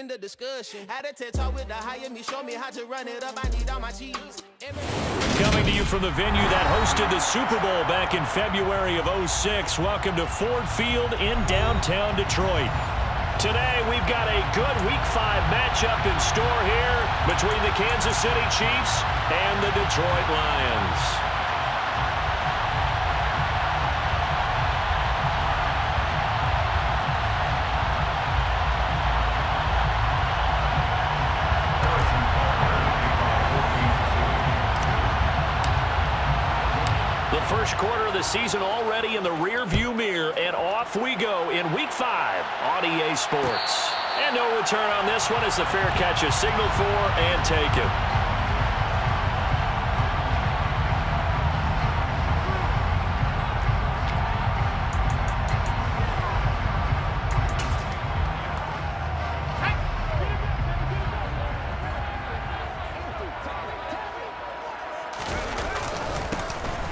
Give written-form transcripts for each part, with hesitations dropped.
end of discussion. Had a TED talk with the higher me, show me how to run it up. I need all my cheese. Coming to you from the venue that hosted the Super Bowl back in February of '06. Welcome to Ford Field in downtown Detroit. Today, we've got a good Week 5 matchup in store here between the Kansas City Chiefs and the Detroit Lions. First quarter of the season already in the rear-view mirror, and off we go in Week 5 on EA Sports. And no return on this one as the fair catch is signaled for and taken.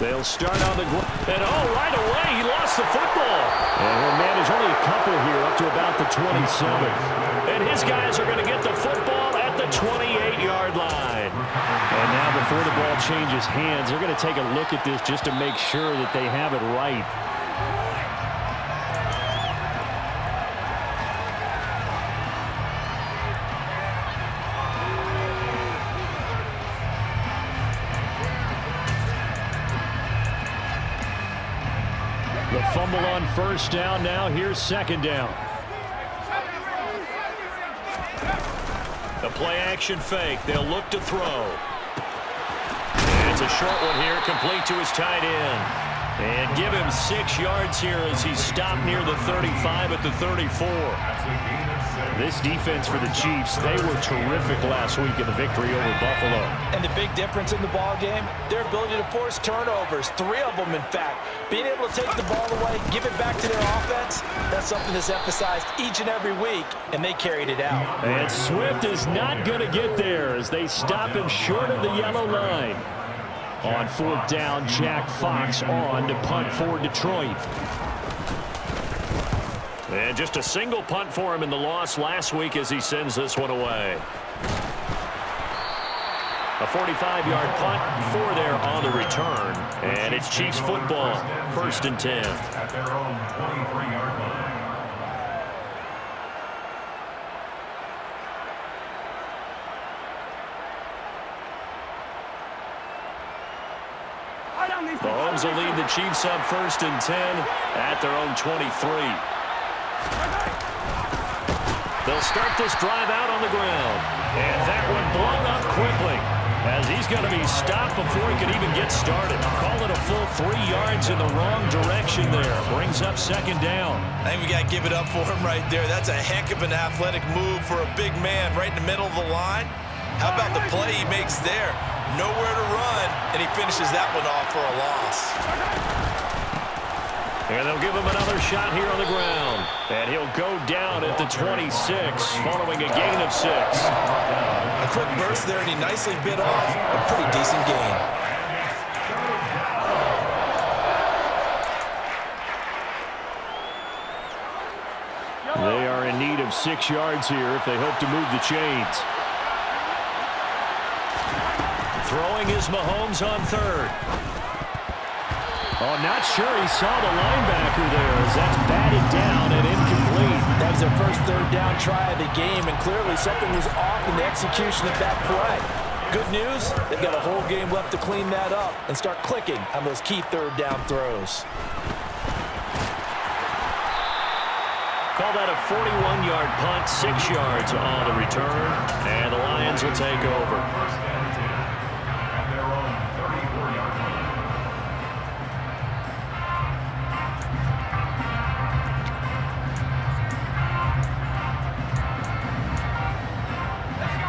They'll start on the ground. And right away, he lost the football. And he'll manage only a couple here up to about the 27. And his guys are going to get the football at the 28-yard line. And now before the ball changes hands, they're going to take a look at this just to make sure that they have it right. The fumble on first down. Now here's second down. The play action fake. They'll look to throw. And it's a short one here, complete to his tight end. And give him 6 yards here as he's stopped near the 35 at the 34. This defense for the Chiefs, they were terrific last week in the victory over Buffalo. And the big difference in the ball game, their ability to force turnovers, 3 of them in fact. Being able to take the ball away, give it back to their offense, that's something that's emphasized each and every week, and they carried it out. And Swift is not going to get there as they stop him short of the yellow line. On 4th down, Jack Fox on to punt for Detroit. And just a single punt for him in the loss last week as he sends this one away. A 45-yard punt, 4 there on the return. And it's Chiefs football, 1st and 10. At their own 23-yard line. Mahomes will lead the Chiefs up 1st and 10 at their own 23. They'll start this drive out on the ground. And that one blown up quickly as he's going to be stopped before he can even get started. Call it a full 3 yards in the wrong direction there. Brings up second down. I think we got to give it up for him right there. That's a heck of an athletic move for a big man right in the middle of the line. How about the play he makes there? Nowhere to run, and he finishes that one off for a loss. And they'll give him another shot here on the ground. And he'll go down at the 26 following a gain of 6. A quick burst there, and he nicely bit off a pretty decent gain. They are in need of 6 yards here if they hope to move the chains. Throwing is Mahomes on 3rd. Oh, not sure he saw the linebacker there as that's batted down and incomplete. That was their first 3rd down try of the game, and clearly something was off in the execution of that play. Good news, they've got a whole game left to clean that up and start clicking on those key 3rd down throws. Call that a 41-yard punt, 6 yards on the return, and the Lions will take over.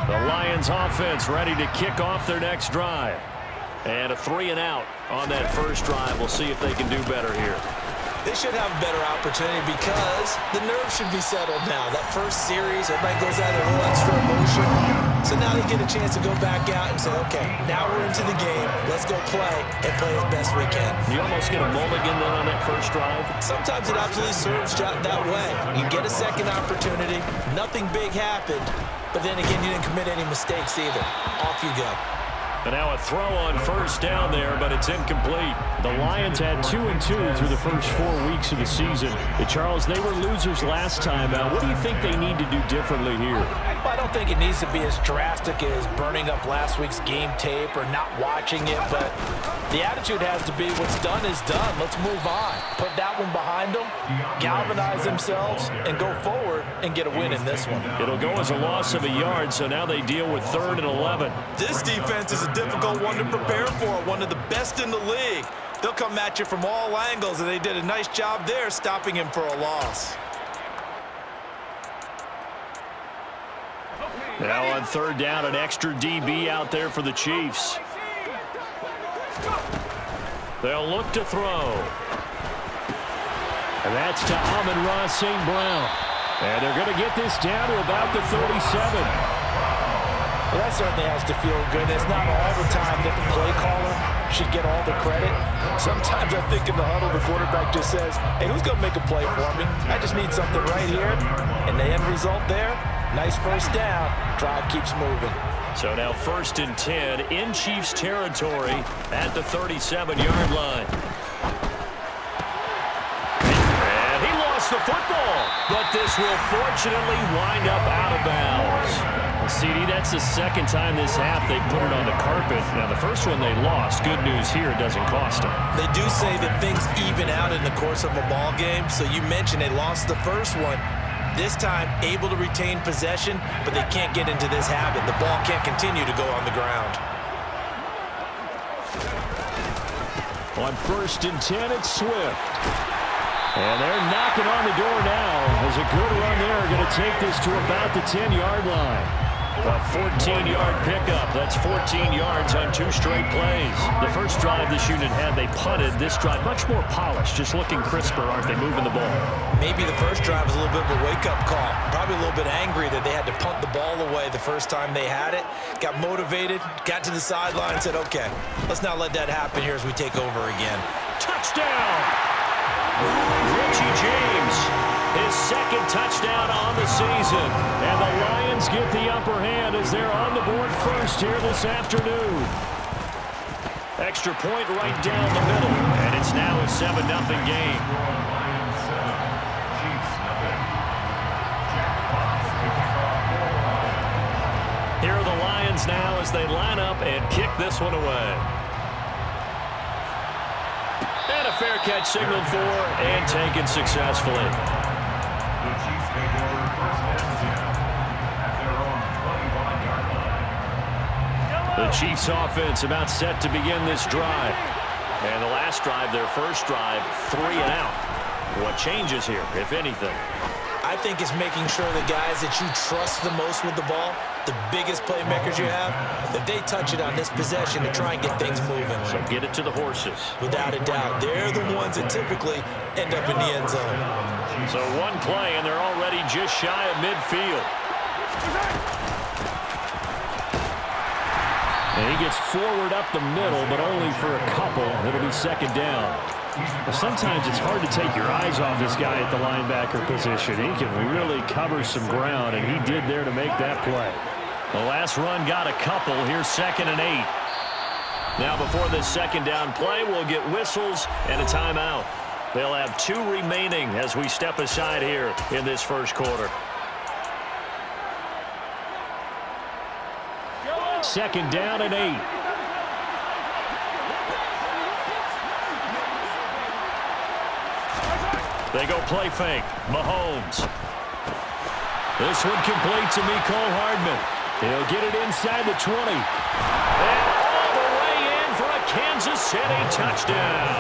The Lions offense ready to kick off their next drive. And a 3 and out on that first drive. We'll see if they can do better here. They should have a better opportunity because the nerves should be settled now. That first series, everybody goes out there a little extra emotion. So now they get a chance to go back out and say, okay, now we're into the game. Let's go play and play as best we can. You almost get a mulligan then on that first drive? Sometimes it absolutely serves that way. You get a second opportunity. Nothing big happened. But then again, you didn't commit any mistakes either. Off you go. And now a throw on first down there, but it's incomplete. The Lions had 2-2 through the first 4 weeks of the season. Charles, they were losers last time. What do you think they need to do differently here? Well, I don't think it needs to be as drastic as burning up last week's game tape or not watching it, but the attitude has to be what's done is done. Let's move on. Put that one behind them, galvanize themselves, and go forward and get a win in this one. It'll go as a loss of a yard, so now they deal with 3rd and 11. This defense is a difficult one to prepare for, one of the best in the league. They'll come at you from all angles, and they did a nice job there stopping him for a loss. Now on 3rd down, an extra DB out there for the Chiefs. They'll look to throw. And that's to Amon-Ra St. Brown. And they're going to get this down to about the 37. Well, that certainly has to feel good. It's not all the time that the play caller should get all the credit. Sometimes I think in the huddle, the quarterback just says, hey, who's going to make a play for me? I just need something right here. And the end result there, nice first down. Drive keeps moving. So now 1st and 10 in Chiefs territory at the 37-yard line. And he lost the football, but this will fortunately wind up out of bounds. CD, that's the 2nd time this half they've put it on the carpet. Now, the first one they lost. Good news here, it doesn't cost them. They do say that things even out in the course of a ball game. So you mentioned they lost the first one. This time, able to retain possession, but they can't get into this habit. The ball can't continue to go on the ground. On 1st and 10, it's Swift. And they're knocking on the door now. There's a good run there. Going to take this to about the 10-yard line. A 14-yard pickup. That's 14 yards on 2 straight plays. The first drive this unit had, they punted. This drive, much more polished, just looking crisper, aren't they, moving the ball? Maybe the first drive was a little bit of a wake-up call. Probably a little bit angry that they had to punt the ball away the first time they had it. Got motivated, got to the sideline, said, okay, let's not let that happen here as we take over again. Touchdown! Richie James, his 2nd touchdown on the season. And the Lions get the upper hand as they're on the board first here this afternoon. Extra point right down the middle. And it's now a 7-0 game. Here are the Lions now as they line up and kick this one away. And a fair catch signaled for and taken successfully. The Chiefs take over 1st and 10 at their own 25-yard line. The Chiefs offense about set to begin this drive. And the last drive, their first drive, 3 and out. What changes here, if anything? I think it's making sure the guys that you trust the most with the ball, the biggest playmakers you have, that they touch it on this possession to try and get things moving. So get it to the horses. Without a doubt. They're the ones that typically end up in the end zone. So one play, and they're already just shy of midfield. And he gets forward up the middle, but only for a couple. It'll be 2nd down. Well, sometimes it's hard to take your eyes off this guy at the linebacker position. He can really cover some ground, and he did there to make that play. The last run got a couple. Here's 2nd and 8. Now before this 2nd down play, we'll get whistles and a timeout. They'll have 2 remaining as we step aside here in this first quarter. 2nd down and 8. They go play fake. Mahomes. This one complete to Mecole Hardman. He'll get it inside the 20. And all the way in for a Kansas City touchdown.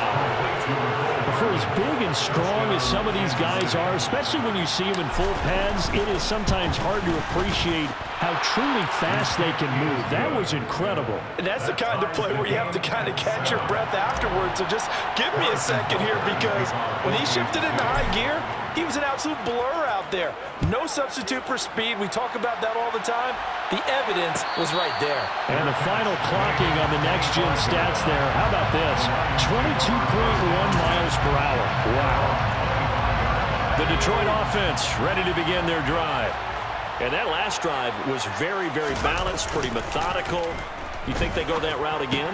For as big and strong as some of these guys are, especially when you see them in full pads, it is sometimes hard to appreciate how truly fast they can move. That was incredible. And that's the kind of play where you have to kind of catch your breath afterwards. So just give me a second here, because when he shifted into high gear, he was an absolute blur out there. No substitute for speed. We talk about that all the time. The evidence was right there. And the final clocking on the next-gen stats there. How about this? 22.1 miles per hour. Wow. The Detroit offense ready to begin their drive. And that last drive was very, very balanced, pretty methodical. You think they go that route again?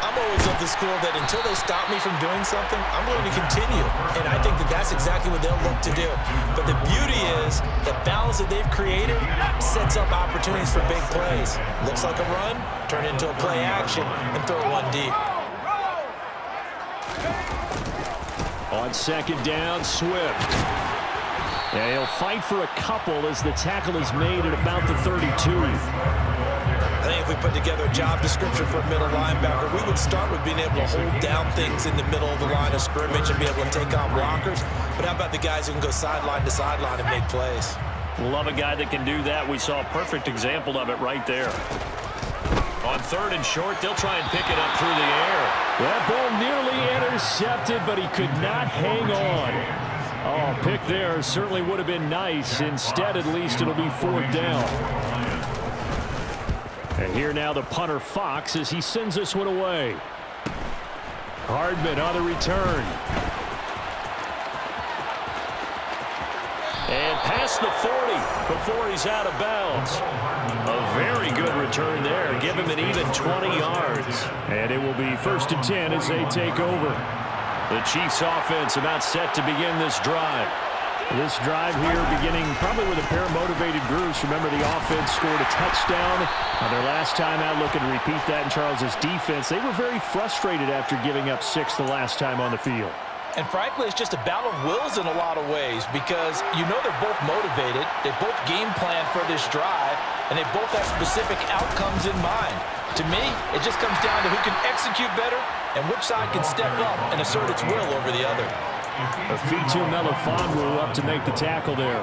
I'm always of the school that until they stop me from doing something, I'm going to continue. And I think that that's exactly what they'll look to do. But the beauty is the balance that they've created sets up opportunities for big plays. Looks like a run, turn into a play action, and throw one deep. On second down, Swift. Yeah, he'll fight for a couple as the tackle is made at about the 32. I think if we put together a job description for a middle linebacker, we would start with being able to hold down things in the middle of the line of scrimmage and be able to take on blockers. But how about the guys who can go sideline to sideline and make plays? Love a guy that can do that. We saw a perfect example of it right there. On third and short, they'll try and pick it up through the air. That ball nearly intercepted, but he could not hang on. Oh, pick there certainly would have been nice. Instead, at least, it'll be fourth down. And here now the punter Fox as he sends this one away. Hardman on the return. And past the 40 before he's out of bounds. A very good return there. Give him an even 20 yards. And it will be 1st and 10 as they take over. The Chiefs offense about set to begin this drive. This drive here beginning probably with a pair of motivated groups. Remember, the offense scored a touchdown on their last time out, looking to repeat that in Charles's defense. They were very frustrated after giving up 6 the last time on the field. And frankly, it's just a battle of wills in a lot of ways, because you know they're both motivated, they both game plan for this drive, and they both have specific outcomes in mind. To me, it just comes down to who can execute better and which side can step up and assert its will over the other. Fitu Melifonwu up to make the tackle there.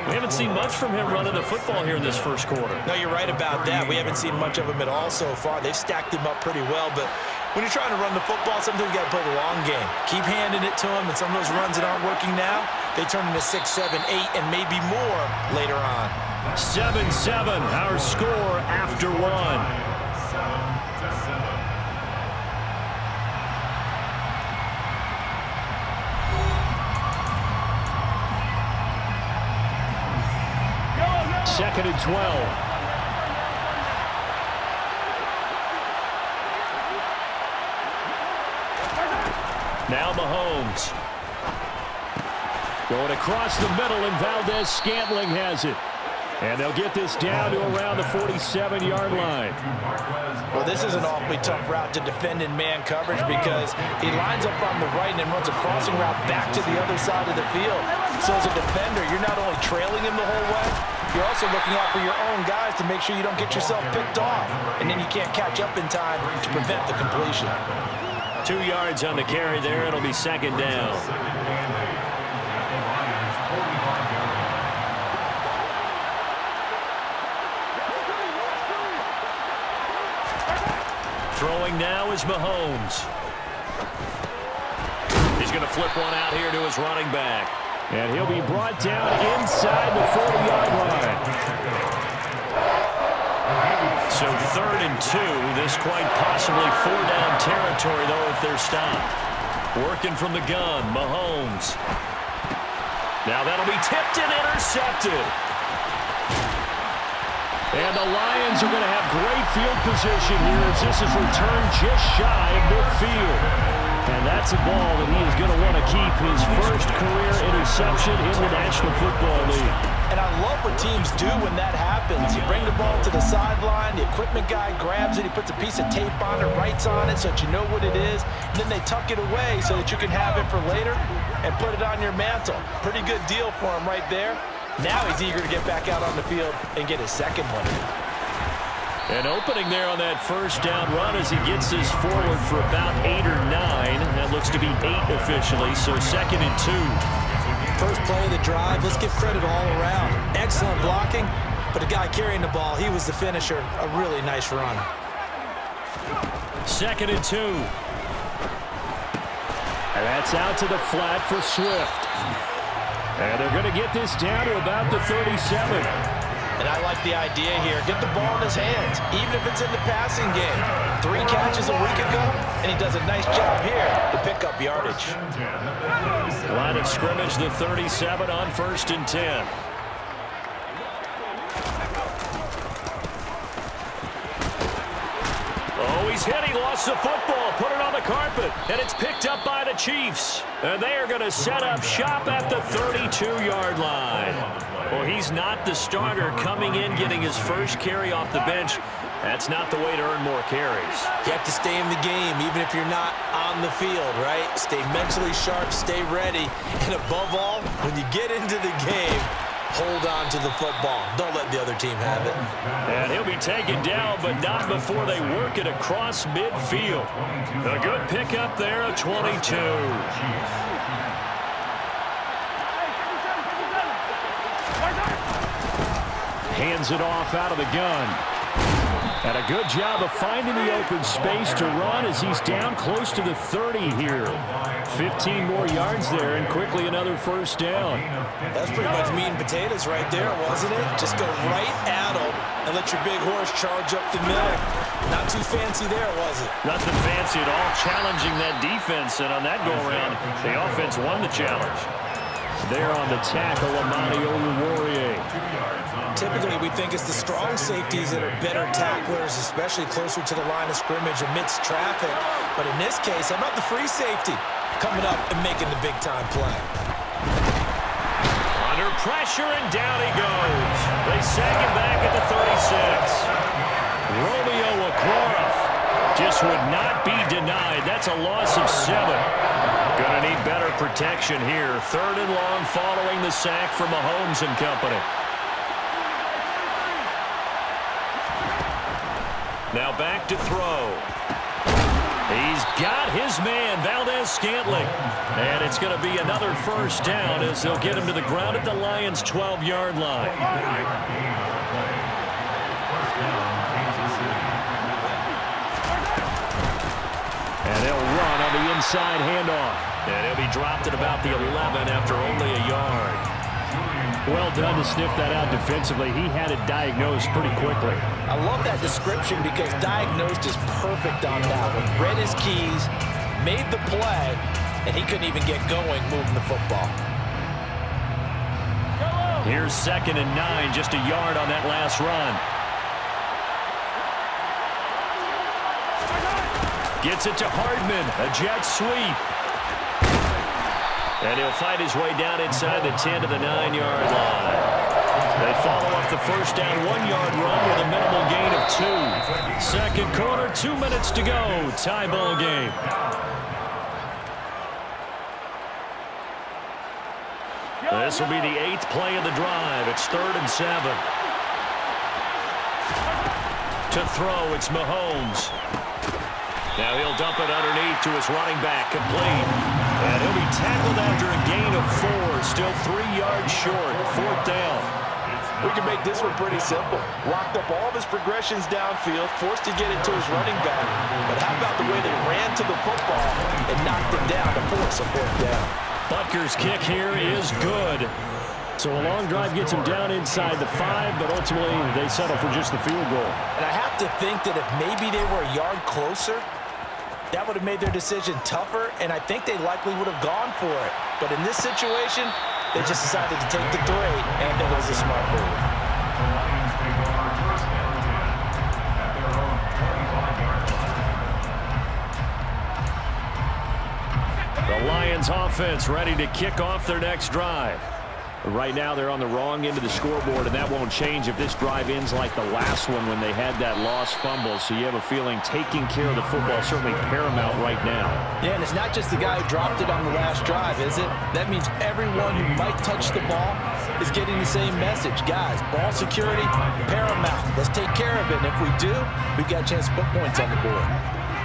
We haven't seen much from him running the football here in this first quarter. No, you're right about that. We haven't seen much of him at all so far. They've stacked him up pretty well, but when you're trying to run the football, sometimes you got to play the long game. Keep handing it to him, and some of those runs that aren't working now, they turn into 6, 7, 8, and maybe more later on. 7-7, our score after one. Second and 12. Now Mahomes. Going across the middle, and Valdez-Scantling has it. And they'll get this down to around the 47-yard line. Well, this is an awfully tough route to defend in man coverage, because he lines up on the right and then runs a crossing route back to the other side of the field. So as a defender, you're not only trailing him the whole way, you're also looking out for your own guys to make sure you don't get yourself picked off. And then you can't catch up in time to prevent the completion. 2 yards on the carry there. It'll be second down. Throwing now is Mahomes. He's going to flip one out here to his running back. And he'll be brought down inside the 40-yard line. So 3rd and 2. This quite possibly 4-down territory, though, if they're stopped. Working from the gun, Mahomes. Now that'll be tipped and intercepted. And the Lions are going to have great field position here as this is returned just shy of midfield. And that's a ball that he is going to want to keep, his first career interception in the National Football League. And I love what teams do when that happens. You bring the ball to the sideline, the equipment guy grabs it, he puts a piece of tape on it, writes on it so that you know what it is, and then they tuck it away so that you can have it for later and put it on your mantle. Pretty good deal for him right there. Now he's eager to get back out on the field and get his second one. An opening there on that first down run as he gets this forward for about 8 or 9. That looks to be 8 officially, so 2nd and 2. First play of the drive, let's give credit all around. Excellent blocking, but the guy carrying the ball, he was the finisher. A really nice run. 2nd and 2. And that's out to the flat for Swift. And they're going to get this down to about the 37. And I like the idea here. Get the ball in his hands, even if it's in the passing game. 3 catches a week ago, and he does a nice job here to pick up yardage. Line of scrimmage, the 37 on 1st and 10. Oh, he's hit. He lost the football. Put it on the carpet. And it's picked up by the Chiefs. And they are going to set up shop at the 32-yard line. Well, he's not the starter coming in, getting his first carry off the bench. That's not the way to earn more carries. You have to stay in the game, even if you're not on the field, right? Stay mentally sharp, stay ready. And above all, when you get into the game, hold on to the football. Don't let the other team have it. And he'll be taken down, but not before they work it across midfield. A good pickup there, a 22. Hands it off out of the gun. And a good job of finding the open space to run as he's down close to the 30 here. 15 more yards there and quickly another first down. That's pretty much meat and potatoes right there, wasn't it? Just go right at him and let your big horse charge up the middle. Not too fancy there, was it? Nothing fancy at all, challenging that defense. And on that go-around, the offense won the challenge. There on the tackle, Amani Oluwarie. Typically, we think it's the strong safeties that are better tacklers, especially closer to the line of scrimmage amidst traffic. But in this case, how about the free safety coming up and making the big-time play? Under pressure, and down he goes. They sag him back at the 36. Romeo Okwara just would not be denied. That's a loss of 7. Gonna need better protection here. 3rd and long following the sack from Mahomes and company. Now back to throw. He's got his man, Valdez-Scantling. And it's going to be another first down as they'll get him to the ground at the Lions' 12-yard line. And they'll run on the inside handoff. And he'll be dropped at about the 11 after only a yard. Well done to sniff that out defensively. He had it diagnosed pretty quickly. I love that description because diagnosed is perfect on that one. Read his keys, made the play, and he couldn't even get going moving the football. Here's 2nd and 9, just a yard on that last run. Gets it to Hardman, a jet sweep. And he'll fight his way down inside the 10 to the 9-yard line. They follow up the first down 1-yard run with a minimal gain of 2. Second quarter, 2 minutes to go. Tie ball game. This will be the 8th play of the drive. It's 3rd and 7. To throw, it's Mahomes. Now he'll dump it underneath to his running back, complete. And he'll be tackled after a gain of 4, still 3 yards short, 4th down. We can make this one pretty simple. Locked up all of his progressions downfield, forced to get it to his running back. But how about the way they ran to the football and knocked him down to force a 4th down? Butker's kick here is good. So a long drive gets him down inside the 5, but ultimately they settle for just the field goal. And I have to think that if maybe they were a yard closer, that would have made their decision tougher, and I think they likely would have gone for it. But in this situation, they just decided to take the 3, and I think it was a smart move. The Lions take over 1st and 10 at their own 25-yard line. The Lions offense ready to kick off their next drive. Right now they're on the wrong end of the scoreboard, and that won't change if this drive ends like the last one when they had that lost fumble. So you have a feeling taking care of the football is certainly paramount right now. Yeah, and it's not just the guy who dropped it on the last drive, is it? That means everyone who might touch the ball is getting the same message. Guys, ball security, paramount. Let's take care of it, and if we do, we've got a chance to put points on the board.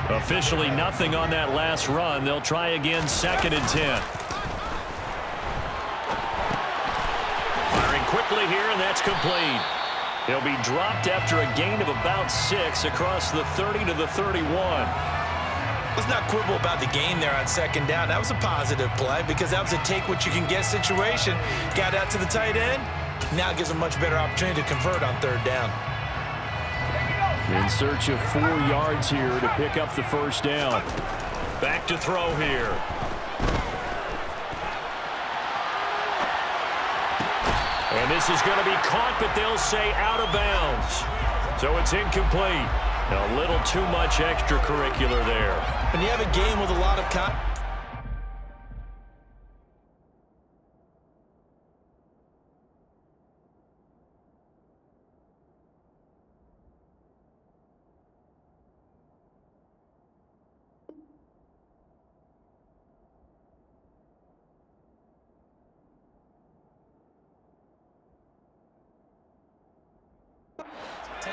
Officially nothing on that last run. They'll try again, 2nd and 10. Firing quickly here, and that's complete. He'll be dropped after a gain of about 6 across the 30 to the 31. Let's not quibble about the gain there on 2nd down. That was a positive play because that was a take-what-you-can-get situation. Got out to the tight end. Now gives a much better opportunity to convert on 3rd down. In search of 4 yards here to pick up the 1st down. Back to throw here. And this is going to be caught, but they'll say out of bounds. So it's incomplete. A little too much extracurricular there. When you have a game with a lot of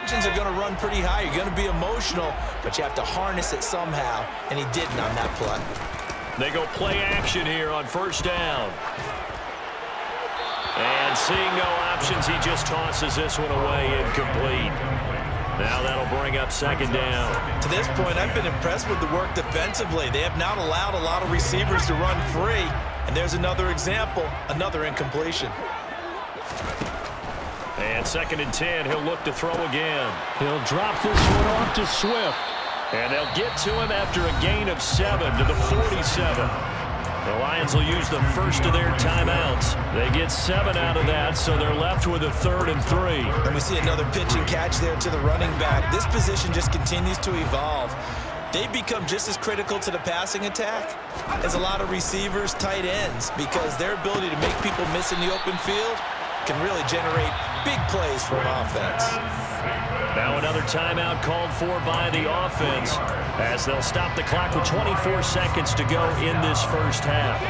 tensions are going to run pretty high. You're going to be emotional, but you have to harness it somehow, and he didn't on that play. They go play action here on 1st down. And seeing no options, he just tosses this one away, incomplete. Now that'll bring up 2nd down. To this point, I've been impressed with the work defensively. They have not allowed a lot of receivers to run free, and there's another example, another incompletion. And 2nd and 10, he'll look to throw again. He'll drop this one off to Swift. And they'll get to him after a gain of 7 to the 47. The Lions will use the first of their timeouts. They get 7 out of that, so they're left with a 3rd and 3. And we see another pitch and catch there to the running back. This position just continues to evolve. They become just as critical to the passing attack as a lot of receivers, tight ends, because their ability to make people miss in the open field can really generate big plays for an offense. Now another timeout called for by the offense as they'll stop the clock with 24 seconds to go in this 1st half.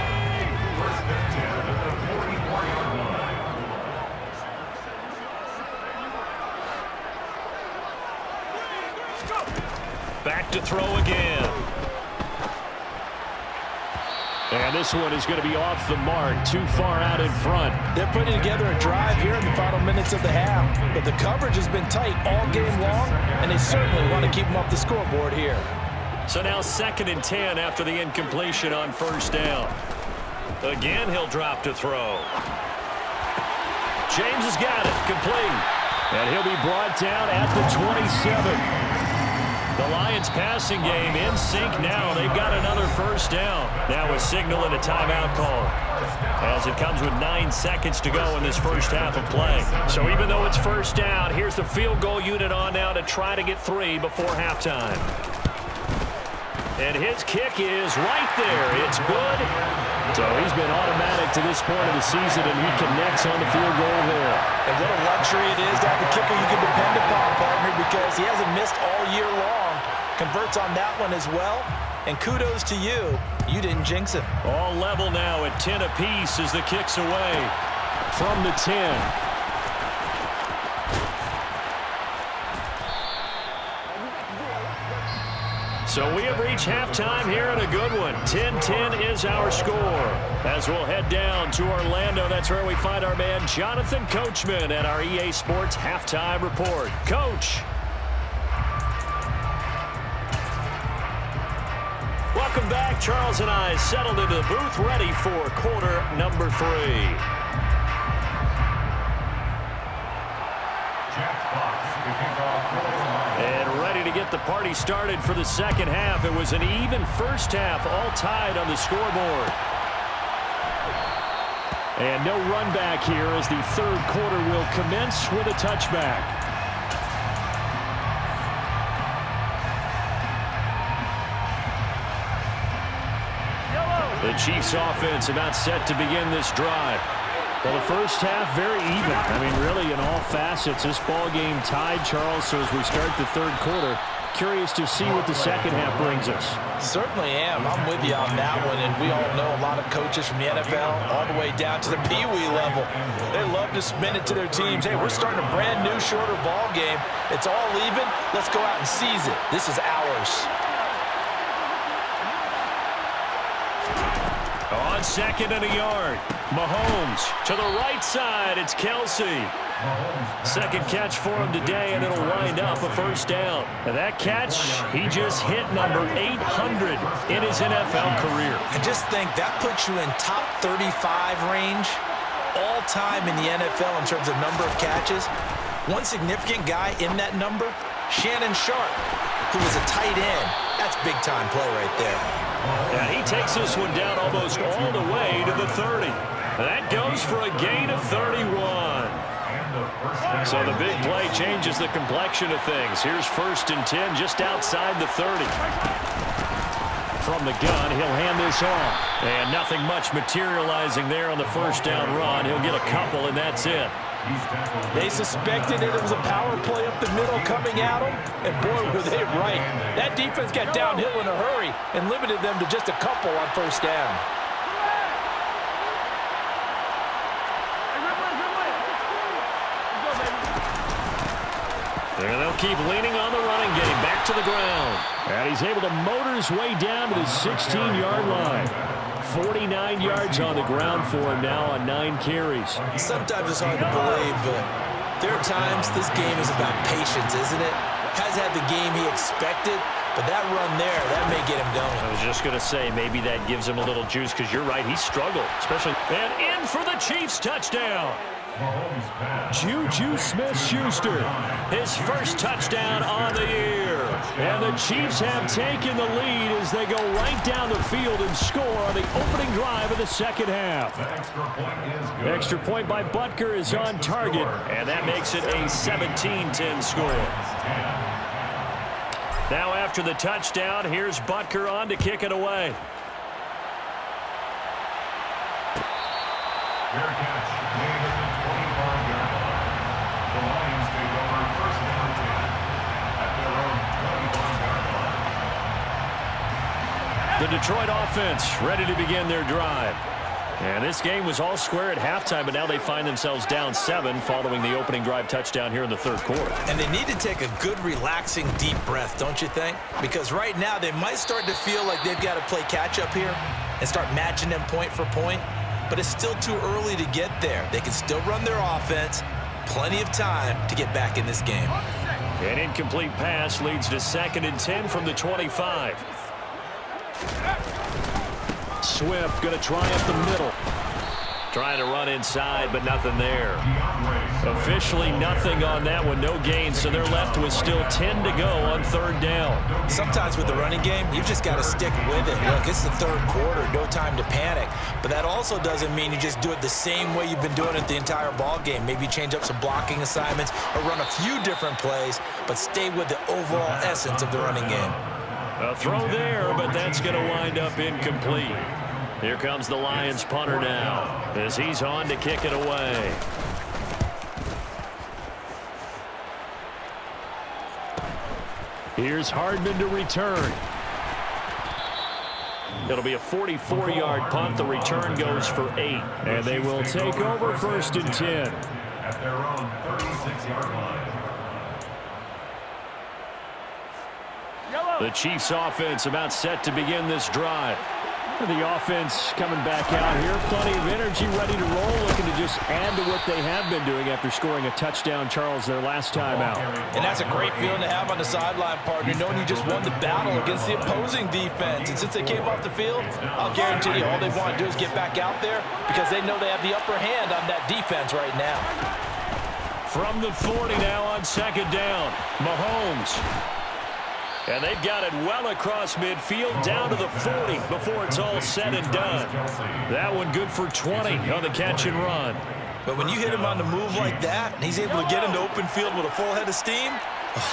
Back to throw again. And this one is going to be off the mark, too far out in front. They're putting together a drive here in the final minutes of the half, but the coverage has been tight all game long, and they certainly want to keep them off the scoreboard here. So now 2nd and 10 after the incompletion on 1st down. Again, he'll drop to throw. James has got it, complete. And he'll be brought down at the 27. The Lions passing game in sync now. They've got another 1st down. Now a signal and a timeout call as it comes with 9 seconds to go in this 1st half of play. So even though it's 1st down, here's the field goal unit on now to try to get 3 before halftime. And his kick is right there. It's good. So he's been automatic to this point of the season, and he connects on the field goal there. And what a luxury it is to have a kicker you can depend upon, partner, because he hasn't missed all year long. Converts on that one as well. And kudos to you. You didn't jinx him. All level now at 10 apiece as the kick's away from the 10. So we have reached halftime here in a good one. 10-10 is our score. As we'll head down to Orlando, that's where we find our man Jonathan Coachman at our EA Sports Halftime Report. Coach. Welcome back. Charles and I settled into the booth, ready for quarter number 3. And ready to get the party started for the 2nd half. It was an even 1st half, all tied on the scoreboard. And no run back here as the 3rd quarter will commence with a touchback. The Chiefs offense about set to begin this drive. Well, the 1st half, very even. I mean, really, in all facets, this ball game tied, Charles. So as we start the 3rd quarter, curious to see what the 2nd half brings us. Certainly am. I'm with you on that one. And we all know a lot of coaches from the NFL all the way down to the Pee Wee level. They love to spin it to their teams. Hey, we're starting a brand new, shorter ball game. It's all even. Let's go out and seize it. This is ours. second and a yard. Mahomes to the right side. It's Kelsey. Second catch for him today, and it'll wind up a first down. And that catch, he just hit number 800 in his NFL career. I just think that puts you in top 35 range all time in the NFL in terms of number of catches. One significant guy in that number, Shannon Sharp, who was a tight end. That's big-time play right there. And he takes this one down almost all the way to the 30. That goes for a gain of 31. So the big play changes the complexion of things. Here's 1st and 10 just outside the 30. From the gun, he'll hand this off. And nothing much materializing there on the first down run. He'll get a couple, and that's it. They suspected that it was a power play up the middle coming at them, and boy, were they right. That defense got downhill in a hurry and limited them to just a couple on first down. And they'll keep leaning on the running game, back to the ground. And he's able to motor his way down to the 16-yard line. 49 yards on the ground for him now on 9 carries. Sometimes it's hard to believe, but there are times this game is about patience, isn't it? Has had the game he expected, but that run there, that may get him going. I was just going to say, maybe that gives him a little juice, because you're right, he struggled, especially. And in for the Chiefs touchdown. Juju Smith-Schuster, his first touchdown on the year. And the Chiefs have taken the lead as they go right down the field and score on the opening drive of the second half. Extra point by Butker is on target, and that makes it a 17-10 score. Now after the touchdown, here's Butker on to kick it away. Fair catch made at the 25-yard line. The Lions take over 1st and 10 at their own 25-yard line. The Detroit offense ready to begin their drive. And this game was all square at halftime, but now they find themselves down 7 following the opening drive touchdown here in the 3rd quarter. And they need to take a good, relaxing, deep breath, don't you think? Because right now they might start to feel like they've got to play catch-up here and start matching them point for point. But it's still too early to get there. They can still run their offense. Plenty of time to get back in this game. An incomplete pass leads to 2nd and 10 from the 25. Swift going to try up the middle. Trying to run inside, but nothing there. Officially nothing on that one, no gain, so they're left with still 10 to go on 3rd down. Sometimes with the running game, you've just got to stick with it. Look, it's the 3rd quarter, no time to panic. But that also doesn't mean you just do it the same way you've been doing it the entire ball game. Maybe change up some blocking assignments or run a few different plays, but stay with the overall essence of the running game. A throw there, but that's going to wind up incomplete. Here comes the Lions punter now as he's on to kick it away. Here's Hardman to return. It'll be a 44-yard punt. The return goes for 8. And they will take over 1st and 10. At their own 36-yard line. The Chiefs offense about set to begin this drive. The offense coming back out here. Plenty of energy, ready to roll, looking to just add to what they have been doing after scoring a touchdown, Charles, their last time out. And that's a great feeling to have on the sideline, partner, knowing you just won the battle against the opposing defense. And since they came off the field, I'll guarantee you all they want to do is get back out there because they know they have the upper hand on that defense right now. From the 40 now on 2nd down, Mahomes. And they've got it well across midfield down to the 40 before it's all said and done. That one good for 20 on the catch and run. But when you hit him on the move like that, and he's able to get into open field with a full head of steam,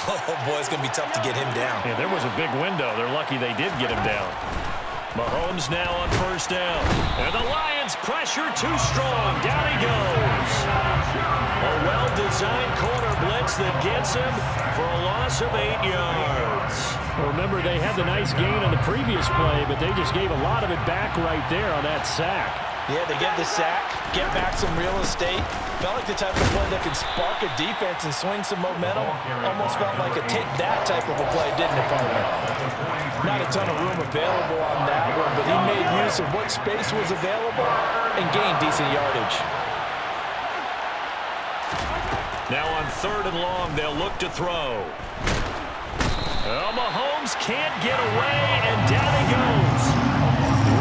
oh boy, it's going to be tough to get him down. Yeah, there was a big window. They're lucky they did get him down. Mahomes now on 1st down. And the Lions pressure too strong. Down he goes. A well-designed corner blitz that gets him for a loss of 8 yards. Well, remember, they had the nice gain on the previous play, but they just gave a lot of it back right there on that sack. Yeah, they get the sack, get back some real estate. Felt like the type of play that can spark a defense and swing some momentum. Almost felt like a take that type of a play, didn't it, partner? Not a ton of room available on that one, but he made use of what space was available and gained decent yardage. Now on 3rd and long, they'll look to throw. Mahomes can't get away, and down he goes.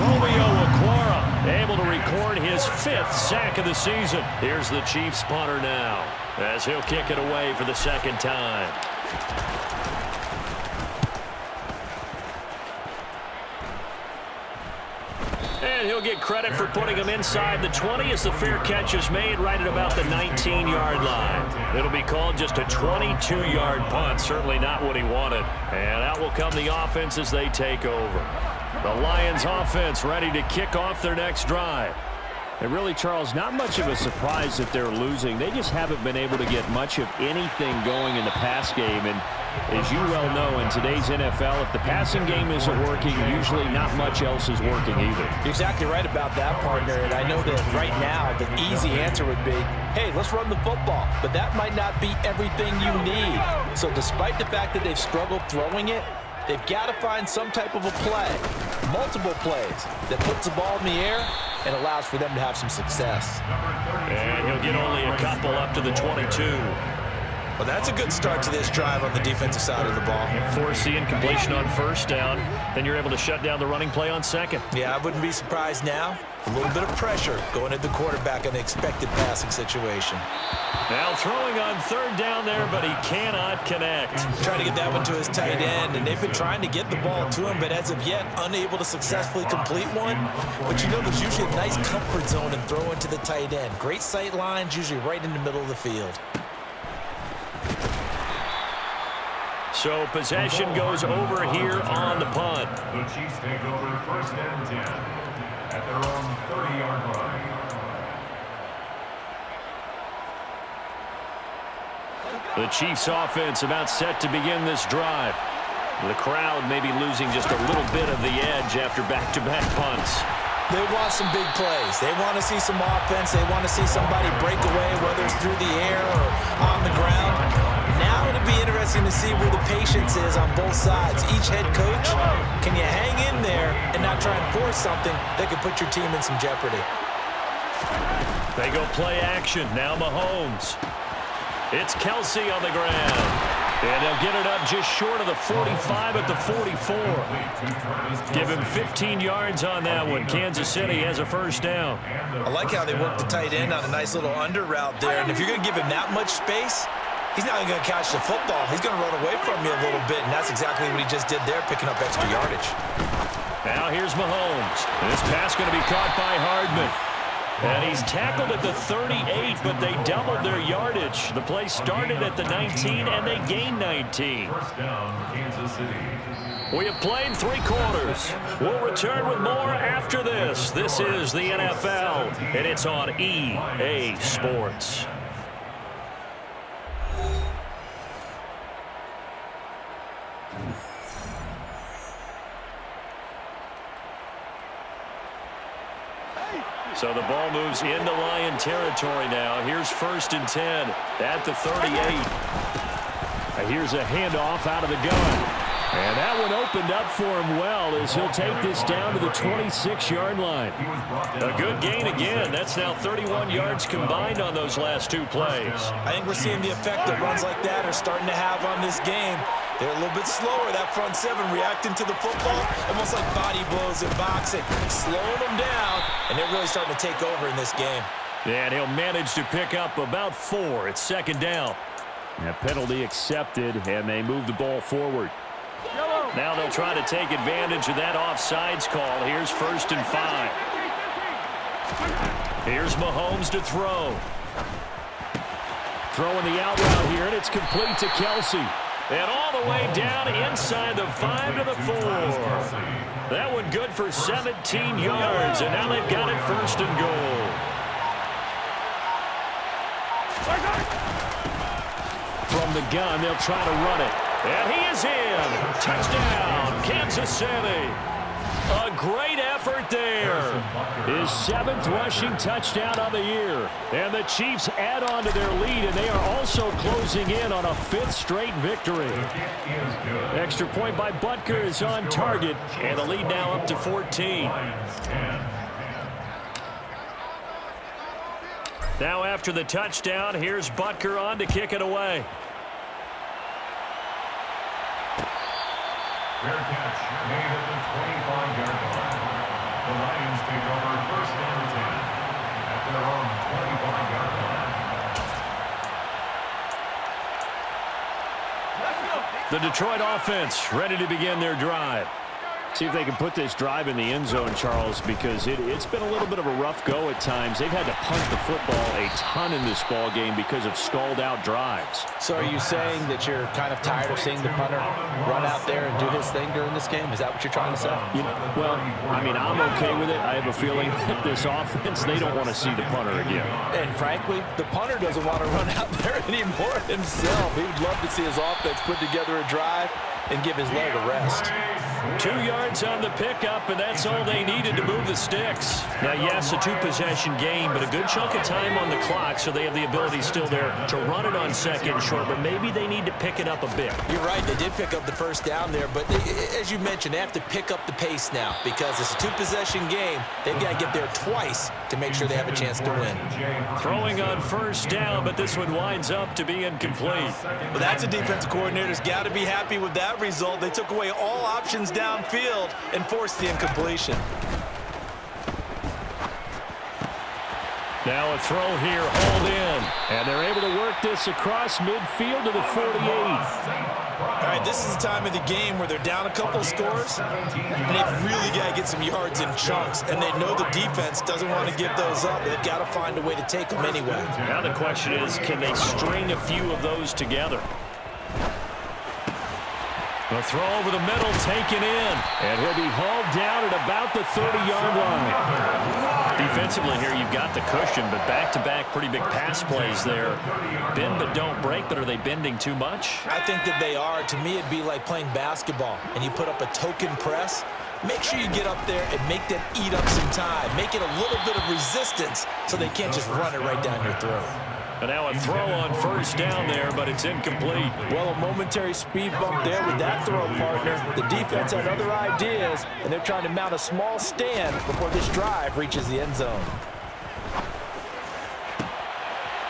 Romeo Okwara able to record his 5th sack of the season. Here's the Chiefs punter now, as he'll kick it away for the 2nd time. And he'll get credit for putting him inside the 20 as the fair catch is made right at about the 19-yard line. It'll be called just a 22-yard punt. Certainly not what he wanted. And out will come the offense as they take over. The Lions offense ready to kick off their next drive. And really, Charles, not much of a surprise that they're losing. They just haven't been able to get much of anything going in the pass game. And as you well know, in today's NFL, if the passing game isn't working, usually not much else is working either. You're exactly right about that, partner. And I know that right now the easy answer would be, hey, let's run the football. But that might not be everything you need. So despite the fact that they've struggled throwing it, they've got to find some type of a play, multiple plays, that puts the ball in the air and allows for them to have some success. And he'll get only a couple up to the 22. Well, that's a good start to this drive on the defensive side of the ball. Force the incompletion on 1st down. Then you're able to shut down the running play on 2nd. Yeah, I wouldn't be surprised now. A little bit of pressure going at the quarterback in the expected passing situation. Now throwing on 3rd down there, but he cannot connect. Trying to get that one to his tight end, and they've been trying to get the ball to him, but as of yet, unable to successfully complete one. But you know, there's usually a nice comfort zone in throwing to the tight end. Great sight lines, usually right in the middle of the field. So possession goes over here on the punt. The Chiefs take over 1st and 10 at their own 30-yard line. The Chiefs offense about set to begin this drive. The crowd may be losing just a little bit of the edge after back-to-back punts. They want some big plays. They want to see some offense. They want to see somebody break away, whether it's through the air or on the ground. Now it'll be interesting to see where the patience is on both sides. Each head coach, can you hang in there and not try and force something that could put your team in some jeopardy? They go play action. Now Mahomes. It's Kelsey on the ground. And they'll get it up just short of the 45 at the 44. Give him 15 yards on that one. Kansas City has a 1st down. I like how they work the tight end on a nice little under route there. And if you're going to give him that much space, he's not even going to catch the football. He's going to run away from you a little bit, and that's exactly what he just did there, picking up extra yardage. Now here's Mahomes. This pass going to be caught by Hardman. And he's tackled at the 38, but they doubled their yardage. The play started at the 19, and they gained 19. 1st down, Kansas City. We have played 3 quarters. We'll return with more after this. This is the NFL, and it's on EA Sports. So the ball moves into Lion territory now. Here's 1st and 10 at the 38. Here's a handoff out of the gun. And that one opened up for him well as he'll take this down to the 26-yard line. A good gain again. That's now 31 yards combined on those last 2 plays. I think we're seeing the effect that runs like that are starting to have on this game. They're a little bit slower, that front 7, reacting to the football, almost like body blows in boxing, slowing them down, and they're really starting to take over in this game. And he'll manage to pick up about 4. It's 2nd down. A penalty accepted, and they move the ball forward. Now they'll try to take advantage of that offsides call. Here's 1st and 5. Here's Mahomes to throw. Throwing the out route here, and it's complete to Kelsey. And all the way down inside the 5 to the 4. That one good for 17 yards, and now they've got it 1st and goal. From the gun, they'll try to run it. And he is in. Touchdown, Kansas City. A great effort there. His 7th rushing touchdown on the year. And the Chiefs add on to their lead, and they are also closing in on a 5th straight victory. Extra point by Butker is on target, and the lead now up to 14. Now after the touchdown, here's Butker on to kick it away. Fair catch made at the 25-yard line. The Lions take over first down and 10 at their own 25-yard line. The Detroit offense ready to begin their drive. See if they can put this drive in the end zone, Charles, because it's been a little bit of a rough go at times. They've had to punt the football a ton in this ball game because of stalled-out drives. So are you saying that you're kind of tired of seeing the punter run out there and do his thing during this game? Is that what you're trying to say? Well, I mean, I'm okay with it. I have a feeling that this offense, they don't want to see the punter again. And frankly, the punter doesn't want to run out there anymore himself. He would love to see his offense put together a drive and give his leg a rest. 2 yards on the pickup, and that's all they needed to move the sticks. Now, yes, a 2-possession game, but a good chunk of time on the clock, so they have the ability still there to run it on second and short, but maybe they need to pick it up a bit. You're right. They did pick up the first down there, but as you mentioned, they have to pick up the pace now because it's a 2-possession game. They've got to get there twice to make sure they have a chance to win. Throwing on first down, but this one winds up to be incomplete. Well, that's a defensive coordinator's got to be happy with that result. They took away all options downfield and forced the incompletion. Now a throw here, hauled in, and they're able to work this across midfield to the 48. All right, this is the time of the game where they're down a couple of scores, and they've really got to get some yards in chunks, and they know the defense doesn't want to give those up. They've got to find a way to take them anyway. Now the question is, can they string a few of those together? The throw over the middle, taken in, and he'll be hauled down at about the 30-yard line. Defensively here, you've got the cushion, but back-to-back pretty big pass plays there. Bend but don't break, but are they bending too much? I think that they are. To me, it'd be like playing basketball, and you put up a token press. Make sure you get up there and make them eat up some time. Make it a little bit of resistance so they can't just run it right down your throat. And now a throw on first down there, but it's incomplete. Well, a momentary speed bump there with that throw, partner. The defense had other ideas, and they're trying to mount a small stand before this drive reaches the end zone.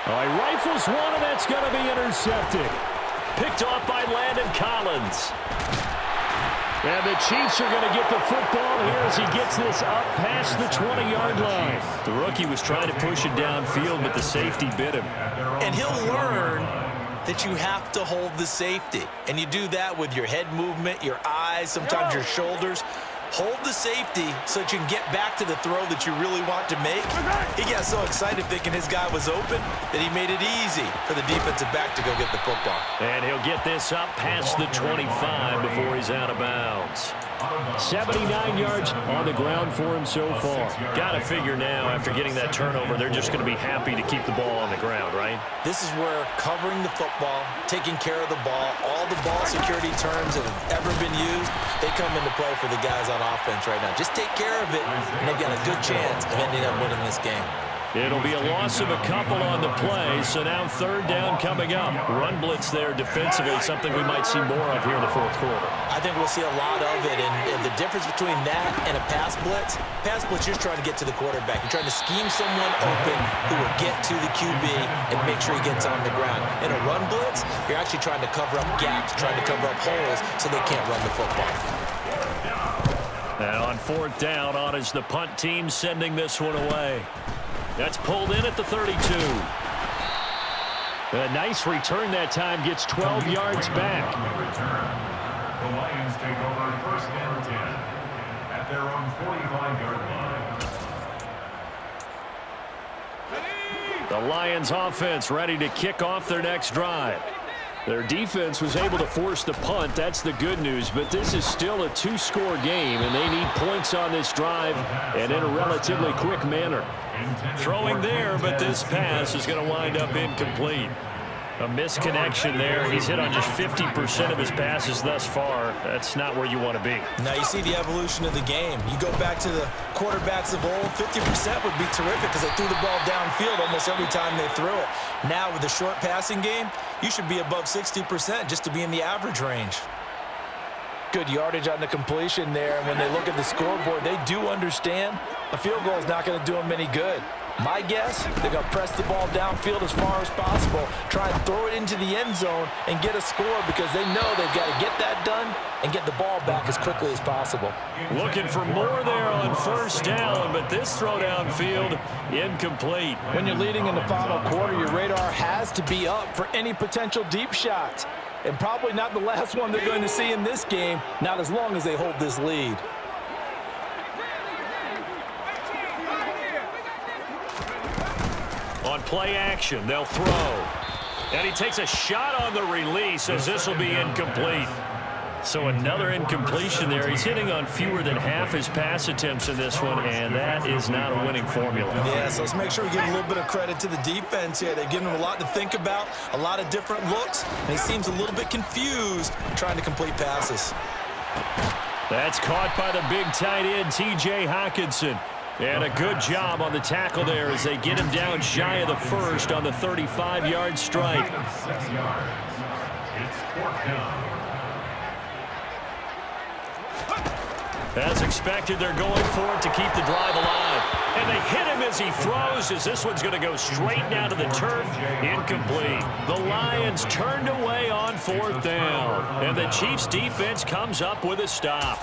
Oh, he rifles one, and that's going to be intercepted. Picked off by Landon Collins. And the Chiefs are going to get the football here as he gets this up past the 20-yard line. The rookie was trying to push it downfield, but the safety bit him. And he'll learn that you have to hold the safety. And you do that with your head movement, your eyes, sometimes your shoulders. Hold the safety so that you can get back to the throw that you really want to make. He got so excited thinking his guy was open that he made it easy for the defensive back to go get the football. And he'll get this up past the 25 before he's out of bounds. 79 yards on the ground for him so far. Got to figure now, after getting that turnover, they're just going to be happy to keep the ball on the ground, right? This is where covering the football, taking care of the ball, all the ball security terms that have ever been used, they come into play for the guys on offense right now. Just take care of it, and they've got a good chance of ending up winning this game. It'll be a loss of a couple on the play, so now third down coming up. Run blitz there defensively, something we might see more of here in the fourth quarter. I think we'll see a lot of it, and the difference between that and a pass blitz, you're trying to get to the quarterback. You're trying to scheme someone open who will get to the QB and make sure he gets on the ground. In a run blitz, you're actually trying to cover up gaps, trying to cover up holes so they can't run the football. And on fourth down, on is the punt team sending this one away. That's pulled in at the 32. A nice return that time, gets 12 yards back. The Lions take over first down 10 at their own 45-yard line. The Lions offense ready to kick off their next drive. Their defense was able to force the punt. That's the good news, but this is still a two-score game, and they need points on this drive and in a relatively quick manner. Throwing there, but this pass is going to wind up incomplete. A misconnection there. He's hit on just 50% of his passes thus far. That's not where you want to be. Now you see the evolution of the game. You go back to the quarterbacks of old, 50% would be terrific because they threw the ball downfield almost every time they threw it. Now with the short passing game, you should be above 60% just to be in the average range. Good yardage on the completion there. And when they look at the scoreboard, they do understand a field goal is not going to do them any good. My guess, they're going to press the ball downfield as far as possible, try and throw it into the end zone and get a score because they know they've got to get that done and get the ball back as quickly as possible. Looking for more there on first down, but this throw downfield incomplete. When you're leading in the final quarter, your radar has to be up for any potential deep shots. And probably not the last one they're going to see in this game, not as long as they hold this lead. On play action, they'll throw. And he takes a shot on the release as this will be incomplete. So another incompletion there. He's hitting on fewer than half his pass attempts in this one, and that is not a winning formula. Yeah, so let's make sure we give a little bit of credit to the defense here. They've given him a lot to think about, a lot of different looks, and he seems a little bit confused trying to complete passes. That's caught by the big tight end, T.J. Hockenson. And a good job on the tackle there as they get him down shy of the first on the 35-yard strike. 6 yards. It's 4th down. As expected, they're going for it to keep the drive alive. And they hit him as he throws, as this one's going to go straight down to the turf. Incomplete. The Lions turned away on 4th down. And the Chiefs' defense comes up with a stop.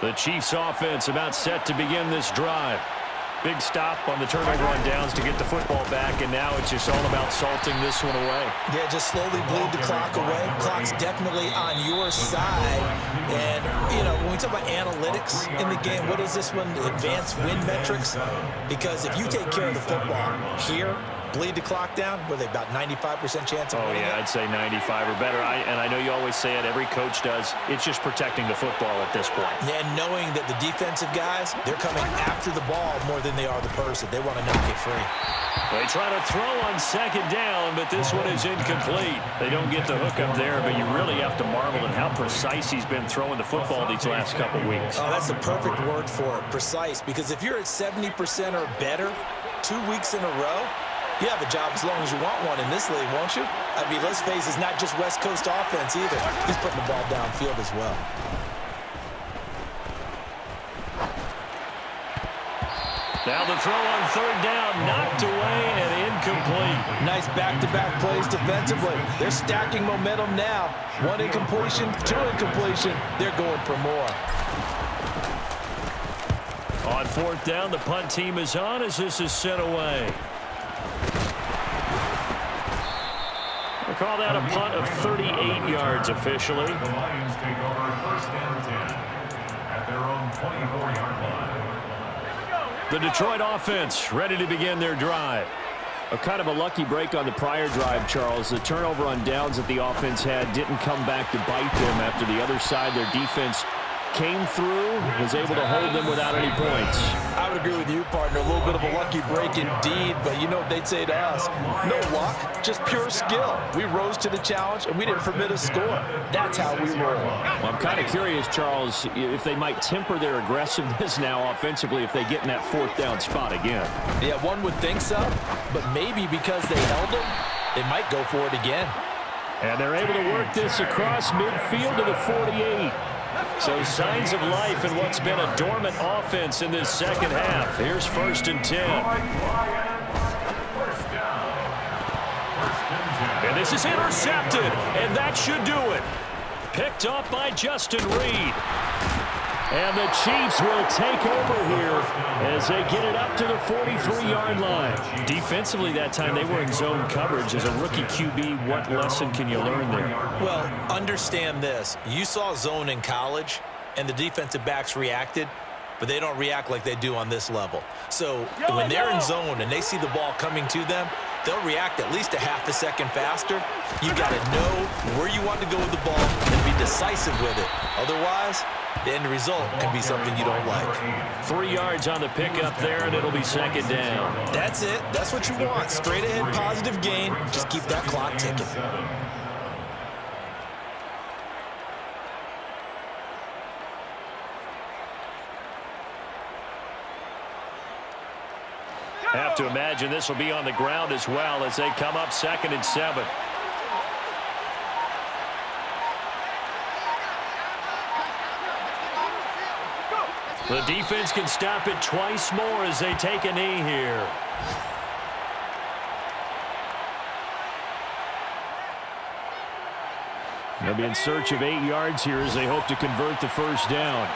The Chiefs offense about set to begin this drive. Big stop on the turnover on downs to get the football back, and now it's just all about salting this one away. Yeah, just slowly bleed the clock away. Clock's definitely on your side. And, you know, when we talk about analytics in the game, what is this one? Advanced win metrics? Because if you take care of the football here, bleed the clock down, were they about 95% chance of winning it? I'd say 95 or better. And I know you always say it, every coach does. It's just protecting the football at this point. Yeah, and knowing that the defensive guys, they're coming after the ball more than they are the person. They want to knock it free. They try to throw on 2nd down, but this one is incomplete. They don't get the hook up there, but you really have to marvel at how precise he's been throwing the football these last couple weeks. Oh, that's the perfect word for it, precise, because if you're at 70% or better 2 weeks in a row, you have a job as long as you want one in this league, won't you? I mean, let's face it, it's not just West Coast offense either. He's putting the ball downfield as well. Now the throw on 3rd down, knocked away and incomplete. Nice back-to-back plays defensively. They're stacking momentum now. 1 incompletion, 2 incompletion. They're going for more. On 4th down, the punt team is on as this is sent away. They call that a punt of 38 yards officially. The Lions take over 1st and 10 at their own 24-yard line. The Detroit offense ready to begin their drive. A kind of a lucky break on the prior drive, Charles. The turnover on downs that the offense had didn't come back to bite them after the other side. Their defense came through, was able to hold them without any points. I would agree with you, partner. A little bit of a lucky break indeed, but you know what they'd say to us? No luck, just pure skill. We rose to the challenge, and we didn't permit a score. That's how we roll. Well, I'm kind of curious, Charles, if they might temper their aggressiveness now offensively if they get in that 4th down spot again. Yeah, one would think so, but maybe because they held them, they might go for it again. And they're able to work this across midfield to the 48. So signs of life in what's been a dormant offense in this 2nd half. Here's 1st and 10. And this is intercepted, and that should do it. Picked off by Justin Reed. And the Chiefs will take over here as they get it up to the 43-yard line. Defensively that time, they were in zone coverage. As a rookie QB, what lesson can you learn there? Well, understand this. You saw zone in college, and the defensive backs reacted, but they don't react like they do on this level. So when they're in zone and they see the ball coming to them, they'll react at least a half a second faster. You got to know where you want to go with the ball and be decisive with it. Otherwise, the end result can be something you don't like. 3 yards on the pickup there, and it'll be second down. That's it. That's what you want. Straight ahead, positive gain. Just keep that clock ticking. Have to imagine this will be on the ground as well as they come up 2nd and 7. The defense can stop it twice more as they take a knee here. They'll be in search of 8 yards here as they hope to convert the first down.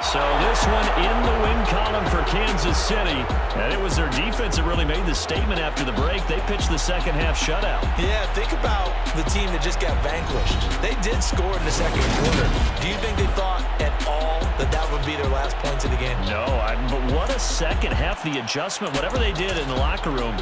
So this one in the win column for Kansas City. And it was their defense that really made the statement after the break. They pitched the second half shutout. Yeah, think about the team that just got vanquished. They did score in the second quarter. Do you think they thought at all that that would be their last points of the game? No, but what a second half, the adjustment, whatever they did in the locker room.